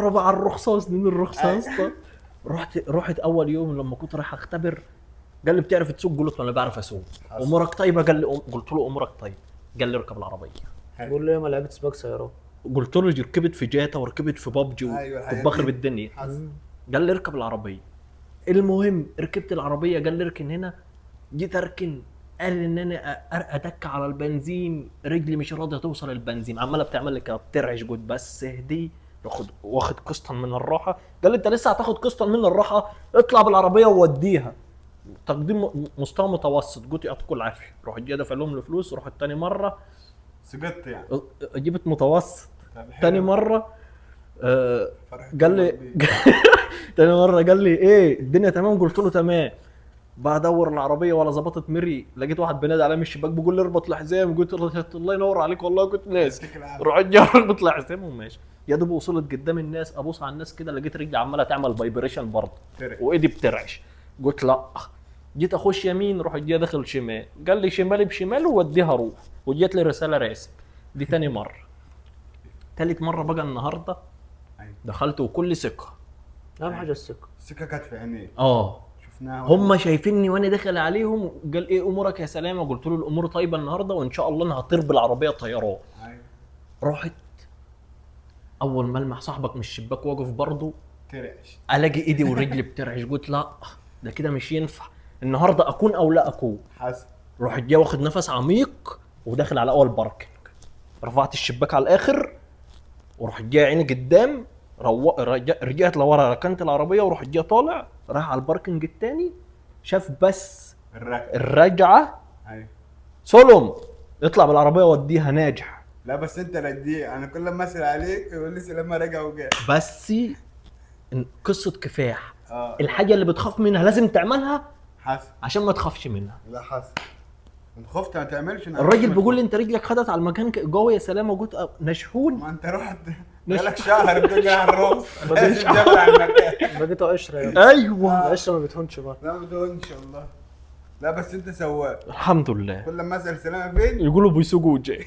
ربع على الرخصه وسنين الرخصه يا اسطى. رحت اول يوم لما كنت رايح اختبر، قال لي بتعرف تسوق؟ قلت له انا بعرف اسوق. امورك طيبه؟ قال لي قلت له امورك طيب. قال لي اركب العربيه. بقول له ما لعبت سباق سيارات. قلت له ركبت في جاتا وركبت في بابجي كنت بخرب الدنيا. قال لي اركب العربيه. المهم ركبت العربيه، قال لي اركن هنا. جيت اركن، قال ان انا اتك على البنزين، رجلي مش راضيه توصل البنزين، عماله بتعمل لي كده بترعش. قلت بس اهدي، واخد قسطا من الراحه. قال لي انت لسه هتاخد قسطا من الراحه؟ اطلع بالعربيه ووديها. تقديم مستوى متوسط. قلت يعطيكم العافيه. رحت جاي دافع لهم الفلوس. رحت تاني مره سقطت يعني جبت متوسط. تاني مره قال لي تاني مره قال لي ايه الدنيا تمام؟ قلت له تمام. بدور العربيه ولا ظبطت مري، لقيت واحد بينادي عليا من الشباك بيقول لي اربط الحزام. قلت له الله ينور عليك والله كنت ناس. رحت جاي اربط الحزام وماشي. يا دوب وصلت قدام الناس، ابص على الناس كده لقيت رجلي عماله تعمل فايبريشن برضه وايدي بترعش. قلت لا. جيت اخش يمين، رحت جاي داخل شمال. قال لي شمالي بشمال ووديها روح. وجيت لي رساله راسم. دي تاني مره. تالت مره بقى النهارده دخلت وكل ثقه. اهم حاجه الثقه. السكه كانت في عينيك. شفناها. هم شايفيني وانا داخل عليهم. قال ايه امورك يا سلامه؟ قلت له الامور طيبه النهارده وان شاء الله انا هطير بالعربيه طيران. رحت اول ما المح صاحبك من الشباك واقف برضه ترعش، الاقي ايدي ورجلي بترعش. قلت لا ده كده مش ينفع النهارده، اكون او لا اكون. حسن. رحت جاي واخد نفس عميق وداخل على اول باركنج. رفعت الشباك على الاخر ورحت جاي عيني قدام. رجعت لورا، ركنت العربيه ورحت جاي طالع راح على الباركنج الثاني. شاف بس الرجعه. ايوه سلم يطلع بالعربيه وديها ناجح. لا بس انت ردي، انا كل ما اسال عليك يقول لي لما رجع وجاء. بس قصه كفاح. الحاجه اللي بتخاف منها لازم تعملها حسن عشان ما تخافش منها. لا حسن، ان خفت ما تعملش. الراجل بيقول لي انت رجلك خدت على المكان جوه يا سلام. وقلت نشحون. ما انت رحت بقالك شهر بتجي على الراس لازم بديت جبل على المكان. بديت قشره يعني. ايوه القشره ما بتهونش بقى. لا بتهونش والله. لا بس انت سواق الحمد لله. كل ما اسال سلامه فين يقولوا بيسوقوا جاي